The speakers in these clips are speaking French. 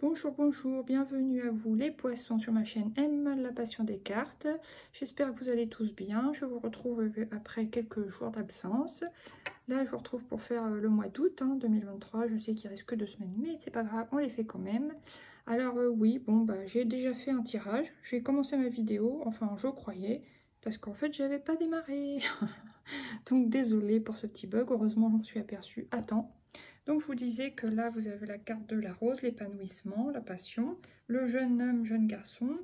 Bonjour, bonjour, bienvenue à vous les poissons sur ma chaîne M, la passion des cartes. J'espère que vous allez tous bien. Je vous retrouve après quelques jours d'absence. Là, je vous retrouve pour faire le mois d'août 2023. Je sais qu'il reste que 2 semaines, mais c'est pas grave, on les fait quand même. Alors oui, bon, j'ai déjà fait un tirage. J'ai commencé ma vidéo, enfin je croyais, parce qu'en fait, j'avais pas démarré. Donc désolée pour ce petit bug, heureusement j'en suis aperçue à temps. Donc je vous disais que là vous avez la carte de la rose, l'épanouissement, la passion, le jeune homme, jeune garçon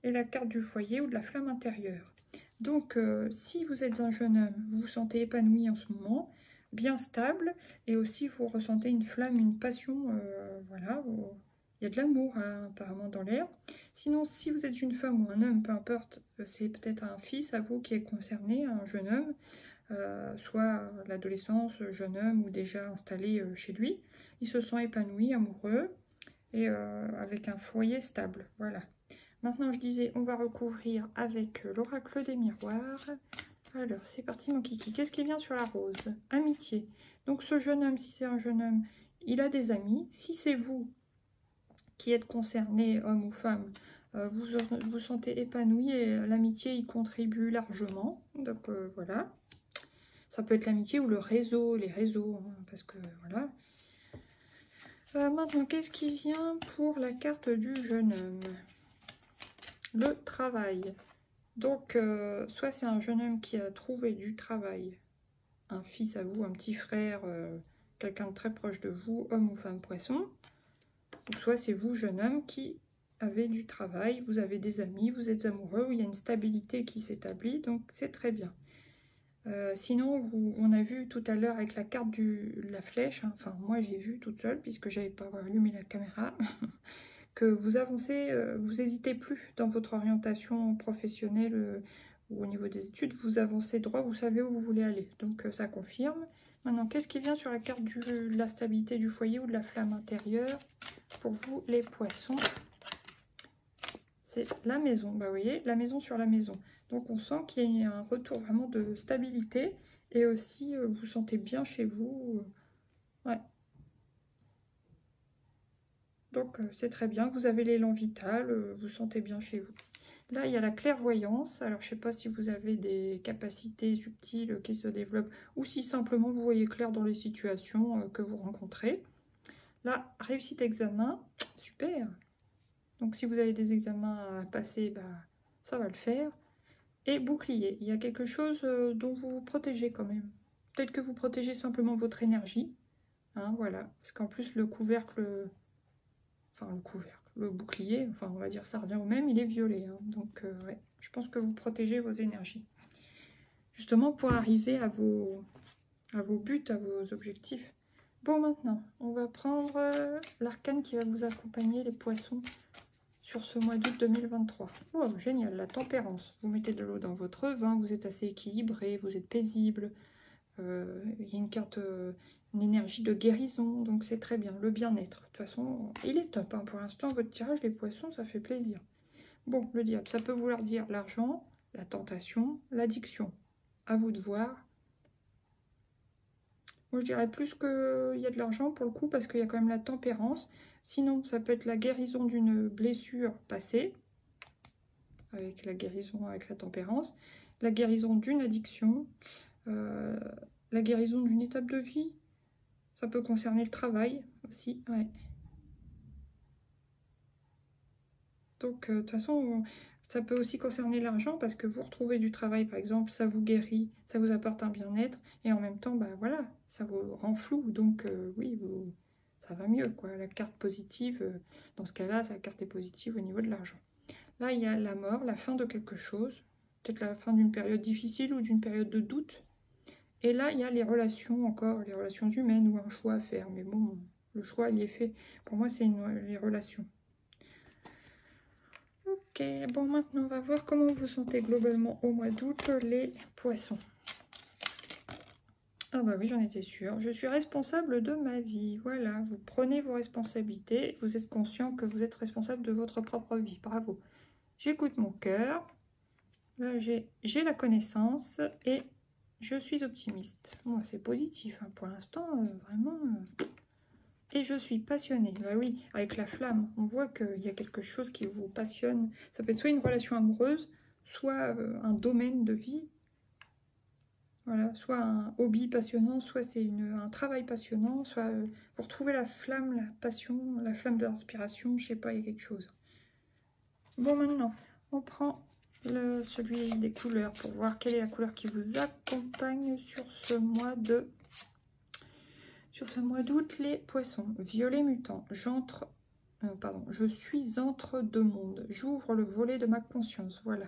et la carte du foyer ou de la flamme intérieure. Donc si vous êtes un jeune homme, vous vous sentez épanoui en ce moment, bien stable, et aussi vous ressentez une flamme, une passion, voilà, il y a de l'amour apparemment dans l'air. Sinon si vous êtes une femme ou un homme, peu importe, c'est peut-être un fils à vous qui est concerné, un jeune homme, soit l'adolescence, jeune homme ou déjà installé chez lui. Il se sent épanoui, amoureux et avec un foyer stable. Voilà. Maintenant, je disais, on va recouvrir avec l'oracle des miroirs. Alors, c'est parti mon kiki. Qu'est-ce qui vient sur la rose? Amitié. Donc ce jeune homme, si c'est un jeune homme, il a des amis. Si c'est vous qui êtes concerné, homme ou femme, vous vous sentez épanoui et l'amitié y contribue largement. Donc voilà. Ça peut être l'amitié ou le réseau, les réseaux, parce que voilà. Maintenant, qu'est-ce qui vient pour la carte du jeune homme? Le travail. Donc, soit c'est un jeune homme qui a trouvé du travail, un fils à vous, un petit frère, quelqu'un de très proche de vous, homme ou femme poisson. Ou soit c'est vous, jeune homme, qui avez du travail, vous avez des amis, vous êtes amoureux, où il y a une stabilité qui s'établit, donc c'est très bien. Sinon, on a vu tout à l'heure avec la carte de la flèche, enfin moi j'ai vu toute seule puisque j'avais pas allumé la caméra, que vous avancez, vous n'hésitez plus dans votre orientation professionnelle ou au niveau des études, vous avancez droit, vous savez où vous voulez aller, donc ça confirme. Maintenant, qu'est-ce qui vient sur la carte de la stabilité du foyer ou de la flamme intérieure pour vous les poissons? C'est la maison, vous voyez, la maison sur la maison. Donc on sent qu'il y a un retour vraiment de stabilité et aussi vous vous sentez bien chez vous. Ouais. Donc c'est très bien, vous avez l'élan vital, vous vous sentez bien chez vous. Là il y a la clairvoyance, alors je ne sais pas si vous avez des capacités subtiles qui se développent ou si simplement vous voyez clair dans les situations que vous rencontrez. Là, réussite examen, super. Donc si vous avez des examens à passer, ça va le faire. Et bouclier, il y a quelque chose dont vous vous protégez quand même. Peut-être que vous protégez simplement votre énergie. Hein, voilà. Parce qu'en plus, le couvercle, le bouclier, enfin on va dire ça revient au même, il est violet. Hein. Donc ouais, je pense que vous protégez vos énergies. Justement pour arriver à vos buts, à vos objectifs. Bon, maintenant, on va prendre l'arcane qui va vous accompagner, les poissons, sur ce mois d'août 2023. Oh, génial, la tempérance. Vous mettez de l'eau dans votre vin, vous êtes assez équilibré, vous êtes paisible. Il y a une carte, une énergie de guérison, donc c'est très bien. Le bien-être, de toute façon, il est top. Hein. Pour l'instant, votre tirage, les poissons, ça fait plaisir. Bon, le diable, ça peut vouloir dire l'argent, la tentation, l'addiction. À vous de voir. Moi, je dirais plus qu'il y a de l'argent pour le coup, parce qu'il y a quand même la tempérance. Sinon, ça peut être la guérison d'une blessure passée, avec la guérison, avec la tempérance, la guérison d'une addiction, la guérison d'une étape de vie. Ça peut concerner le travail aussi, ouais. Donc, de toute façon, ça peut aussi concerner l'argent, parce que vous retrouvez du travail, par exemple, ça vous guérit, ça vous apporte un bien-être, et en même temps, voilà, ça vous rend flou, donc oui, ça va mieux, quoi. La carte positive, dans ce cas-là, la carte est positive au niveau de l'argent. Là, il y a la mort, la fin de quelque chose, peut-être la fin d'une période difficile ou d'une période de doute. Et là, il y a les relations encore, les relations humaines ou un choix à faire. Mais bon, le choix, il est fait. Pour moi, c'est les relations. Ok, bon, maintenant, on va voir comment vous vous sentez globalement au mois d'août, les poissons. Ah bah oui, j'en étais sûre. Je suis responsable de ma vie. Voilà, vous prenez vos responsabilités. Vous êtes conscient que vous êtes responsable de votre propre vie. Bravo. J'écoute mon cœur. Là, j'ai la connaissance et je suis optimiste. Moi, c'est positif. Hein. Pour l'instant, vraiment, Et je suis passionnée. Bah oui, avec la flamme, on voit qu'il y a quelque chose qui vous passionne. Ça peut être soit une relation amoureuse, soit un domaine de vie. Voilà, soit un hobby passionnant, soit c'est un travail passionnant, soit pour trouver la flamme, la passion, la flamme de l'inspiration, je sais pas, il y a quelque chose. Bon, maintenant, on prend celui des couleurs pour voir quelle est la couleur qui vous accompagne sur ce mois de... Sur ce mois d'août, les poissons. Violet mutant, je suis entre deux mondes. J'ouvre le volet de ma conscience, voilà.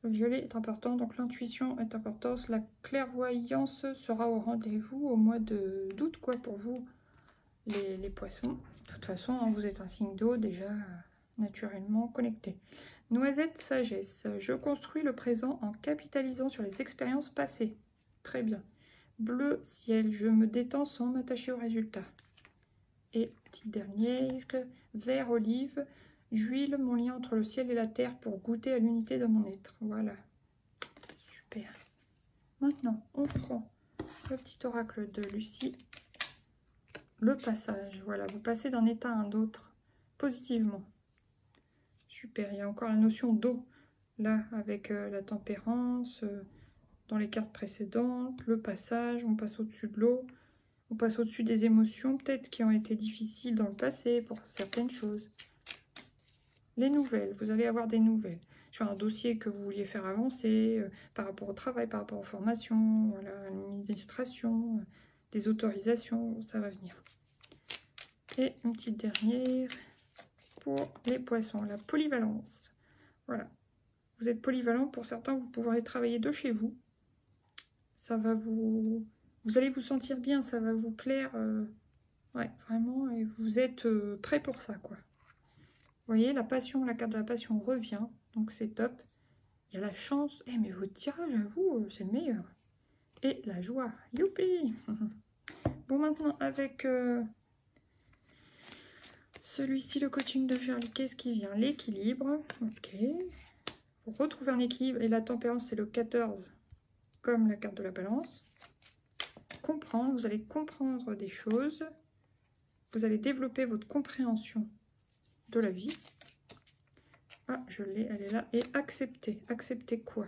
Le violet est important, donc l'intuition est importante. La clairvoyance sera au rendez-vous au mois d'août, quoi, pour vous, les poissons. De toute façon, hein, vous êtes un signe d'eau déjà naturellement connecté. Noisette sagesse. Je construis le présent en capitalisant sur les expériences passées. Très bien. Bleu ciel. Je me détends sans m'attacher au résultat. Et petite dernière, vert olive. J'huile mon lien entre le ciel et la terre pour goûter à l'unité de mon être. Voilà. Super. Maintenant, on prend le petit oracle de Lucie. Le passage. Voilà, vous passez d'un état à un autre positivement. Super. Il y a encore la notion d'eau. Là, avec la tempérance, dans les cartes précédentes, le passage, on passe au-dessus de l'eau. On passe au-dessus des émotions, peut-être qui ont été difficiles dans le passé pour certaines choses. Les nouvelles, vous allez avoir des nouvelles sur un dossier que vous vouliez faire avancer, par rapport au travail, par rapport aux formations, voilà, à l'administration, des autorisations, ça va venir. Et une petite dernière pour les poissons, la polyvalence. Voilà, vous êtes polyvalent, pour certains vous pourrez travailler de chez vous. Ça va vous allez vous sentir bien, ça va vous plaire, ouais, vraiment, et vous êtes prêt pour ça, quoi. Vous voyez, la passion, la carte de la passion revient, donc c'est top. Il y a la chance, mais votre tirage à vous, c'est le meilleur. Et la joie, youpi. Bon, maintenant, avec celui-ci, le coaching de Charlie, qu'est-ce qui vient? L'équilibre, ok. Pour retrouver un équilibre, et la tempérance, c'est le 14, comme la carte de la balance. Comprendre, vous allez comprendre des choses, vous allez développer votre compréhension de la vie. Ah, je l'ai, elle est là. Et accepter. Accepter quoi?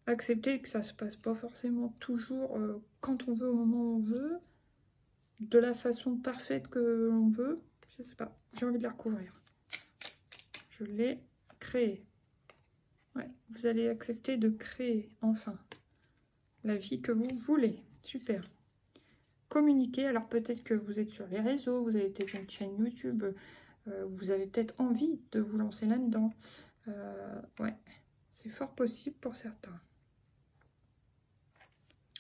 Accepter que ça se passe pas forcément toujours quand on veut, au moment où on veut, de la façon parfaite que l'on veut. Je sais pas, j'ai envie de la recouvrir. Je l'ai créé. Ouais, vous allez accepter de créer, enfin, la vie que vous voulez. Super. Communiquer, alors peut-être que vous êtes sur les réseaux, vous avez peut-être une chaîne YouTube, vous avez peut-être envie de vous lancer là-dedans. Ouais, c'est fort possible pour certains.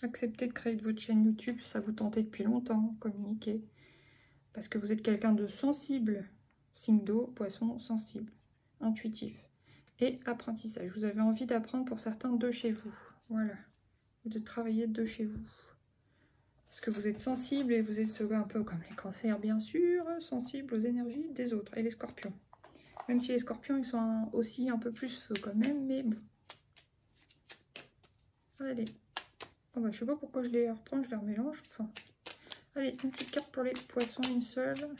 Acceptez de créer de votre chaîne YouTube, ça vous tentait depuis longtemps, communiquer. Parce que vous êtes quelqu'un de sensible, signe d'eau, poisson, sensible, intuitif. Et apprentissage, vous avez envie d'apprendre pour certains de chez vous. Voilà, de travailler de chez vous. Parce que vous êtes sensible et vous êtes un peu comme les cancers, bien sûr, sensibles aux énergies des autres. Et les scorpions. Même si les scorpions, ils sont aussi un peu plus feu quand même, mais bon. Allez. Oh bah, je sais pas pourquoi je les reprends, je les remélange. Enfin. Allez, une petite carte pour les poissons, une seule.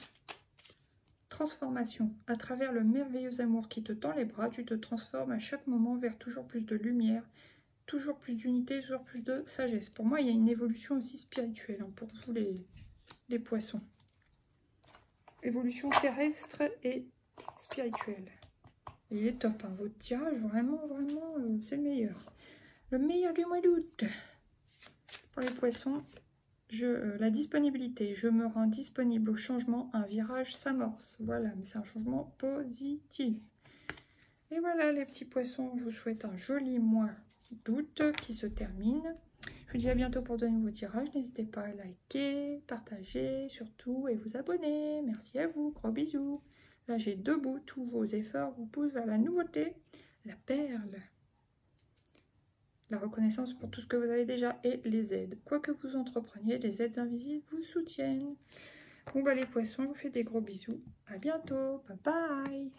Transformation. À travers le merveilleux amour qui te tend les bras, tu te transformes à chaque moment vers toujours plus de lumière, toujours plus d'unité, toujours plus de sagesse. Pour moi, il y a une évolution aussi spirituelle pour vous les poissons. Évolution terrestre et spirituelle. Et il est top, hein, votre tirage, vraiment, vraiment, c'est le meilleur. Le meilleur du mois d'août. Pour les poissons, la disponibilité. Je me rends disponible au changement, un virage s'amorce. Voilà, mais c'est un changement positif. Et voilà les petits poissons, je vous souhaite un joli mois d'août qui se termine. Je vous dis à bientôt pour de nouveaux tirages. N'hésitez pas à liker, partager surtout et vous abonner. Merci à vous, gros bisous. Là j'ai debout, tous vos efforts vous poussent vers la nouveauté, la perle. La reconnaissance pour tout ce que vous avez déjà et les aides. Quoi que vous entrepreniez, les aides invisibles vous soutiennent. Bon bah les poissons, je vous fais des gros bisous. À bientôt. Bye bye.